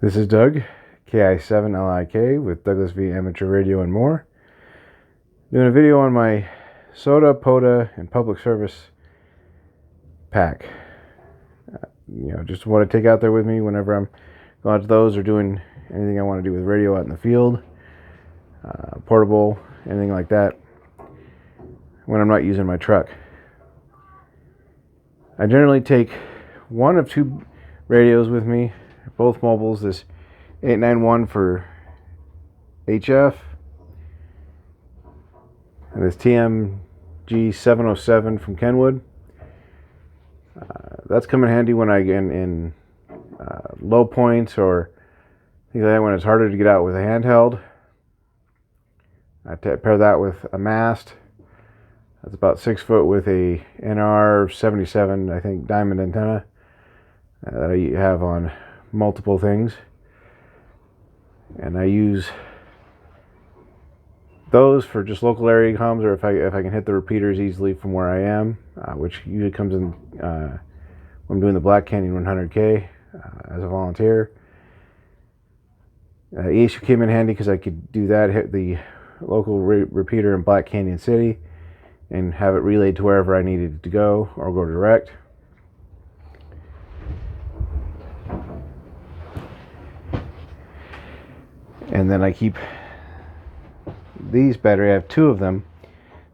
This is Doug, KI7LIK with Douglas V Amateur Radio and more. Doing a video on my SOTA, POTA, and public service pack. Just want to take out there with me whenever I'm going to those or doing anything I want to do with radio out in the field, portable, anything like that, when I'm not using my truck. I generally take one of two radios with me, both mobiles, this 891 for HF and this TMG 707 from Kenwood. That's come in handy when I get in low points or things like that, when it's harder to get out with a handheld. I pair that with a mast. That's about 6 foot with a NR77, I think, diamond antenna that I have on multiple things. And I use those for just local area comms, or if I can hit the repeaters easily from where I am, which usually comes in when I'm doing the Black Canyon 100K as a volunteer. ESU came in handy because I could do that, hit the local repeater in Black Canyon City and have it relayed to wherever I needed to go, or go direct. And then I keep these battery. I have two of them.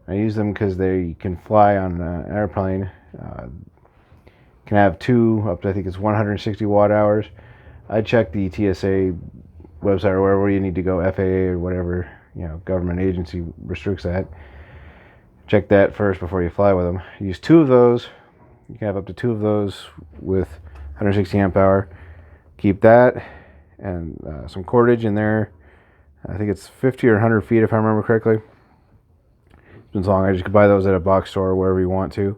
I use them because they can fly on an airplane. Can have two up to, I think it's 160 watt hours. I check the TSA website or wherever you need to go, FAA or whatever government agency restricts that. Check that first before you fly with them. Use two of those. You can have up to two of those with 160 amp hour. Keep that and some cordage in there. I think it's 50 or 100 feet if I remember correctly. It's been so long, I just could buy those at a box store or wherever you want to.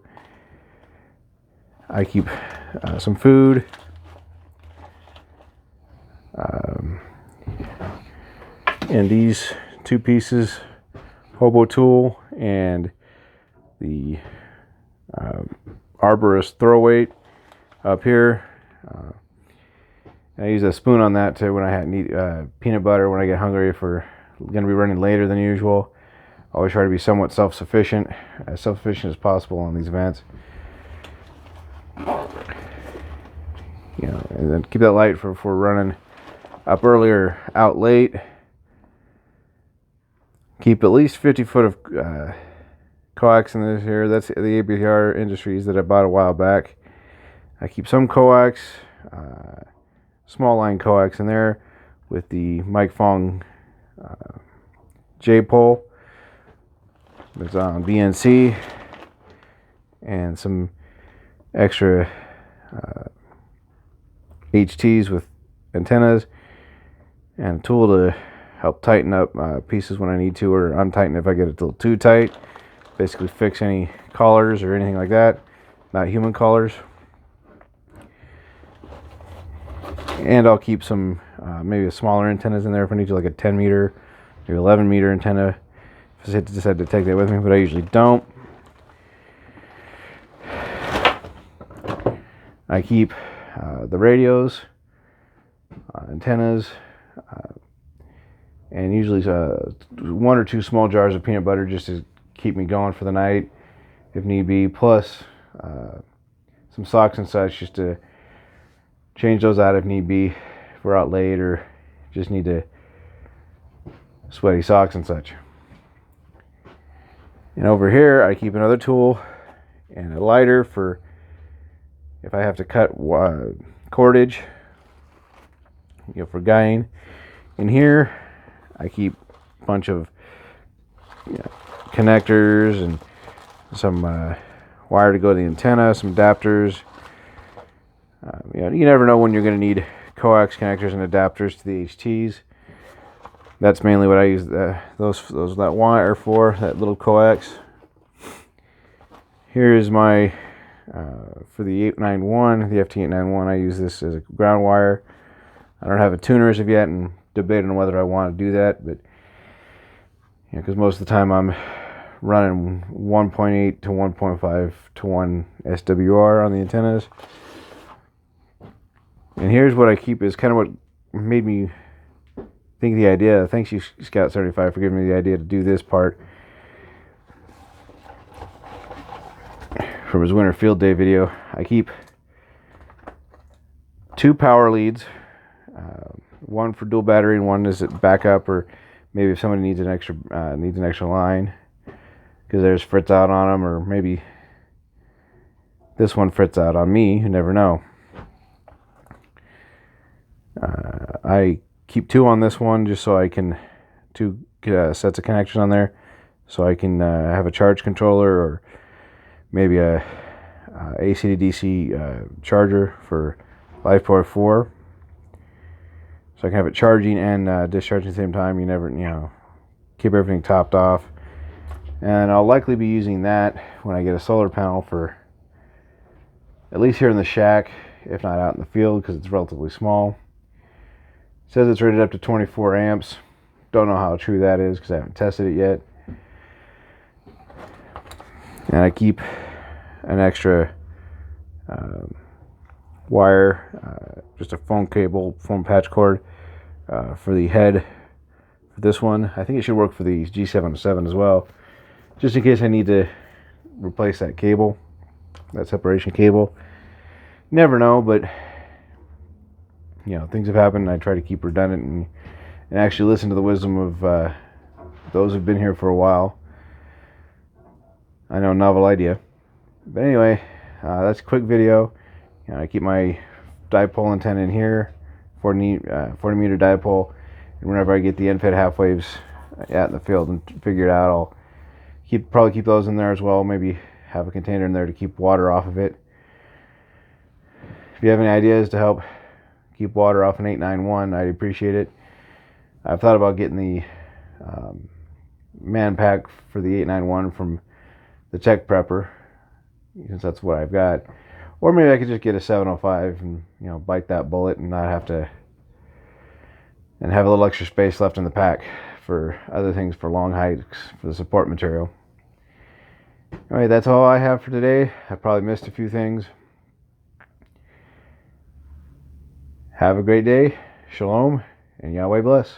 I keep some food, and these two pieces, hobo tool and the arborist throw weight up here. I use a spoon on that to when I need peanut butter when I get hungry, if we're going to be running later than usual. I always try to be somewhat self-sufficient as possible on these events. And then keep that light for if we're running up early or out late. Keep at least 50 foot of coax in this here. That's the ABR Industries that I bought a while back. I keep some coax, small line coax in there with the Mike Fong J pole that's on BNC, and some extra HTs with antennas, and a tool to help tighten up pieces when I need to, or untighten if I get it a little too tight. Basically fix any collars or anything like that, not human collars. And I'll keep some maybe smaller antennas in there if I need to, like a 10 meter, maybe 11 meter antenna, if I decide to take that with me, but I usually don't. I keep the radios, antennas, and usually one or two small jars of peanut butter just to keep me going for the night if need be, plus some socks and such just to change those out if need be, if we're out late or just need to sweaty socks and such. And over here I keep another tool and a lighter for if I have to cut cordage, for guying. In here I keep a bunch of connectors and some wire to go to the antenna, some adapters. You never know when you're going to need coax connectors and adapters to the HTs. That's mainly what I use that wire for, that little coax. Here is my for the 891, the FT891. I use this as a ground wire. I don't have a tuner as of yet, and debating on whether I want to do that, but because most of the time I'm running 1.8 to 1.5 to 1 SWR on the antennas. And here's what I keep, is kind of what made me think the idea. Thanks you, Scout 75, for giving me the idea to do this part from his winter field day video. I keep 2 power leads, one for dual battery and one is backup, or maybe if somebody needs an extra line because there's fritz out on them, or maybe this one fritz out on me. You never know. I keep 2 on this one just so I can 2 sets of connections on there, so I can have a charge controller, or maybe a AC to DC charger for LifePort 4, so I can have it charging and discharging at the same time. You never, keep everything topped off. And I'll likely be using that when I get a solar panel, for at least here in the shack, if not out in the field, because it's relatively small. It says it's rated up to 24 amps. Don't know how true that is because I haven't tested it yet. And I keep an extra wire, just a foam patch cord for the head for this one. I think it should work for the G707 as well, just in case I need to replace that cable, that separation cable. Never know, but things have happened. I try to keep redundant and actually listen to the wisdom of those who've been here for a while. I know, novel idea. But anyway, that's a quick video. I keep my dipole antenna in here, 40 meter dipole, and whenever I get the end-fed half waves out in the field and figure it out, I'll probably keep those in there as well. Maybe have a container in there to keep water off of it. If you have any ideas to help keep water off an 891, I'd appreciate it. I've thought about getting the man pack for the 891 from the Tech Prepper, because that's what I've got. Or maybe I could just get a 705 and bite that bullet and not have to, and have a little extra space left in the pack for other things, for long hikes, for the support material. Alright, that's all I have for today. I probably missed a few things. Have a great day. Shalom, and Yahweh bless.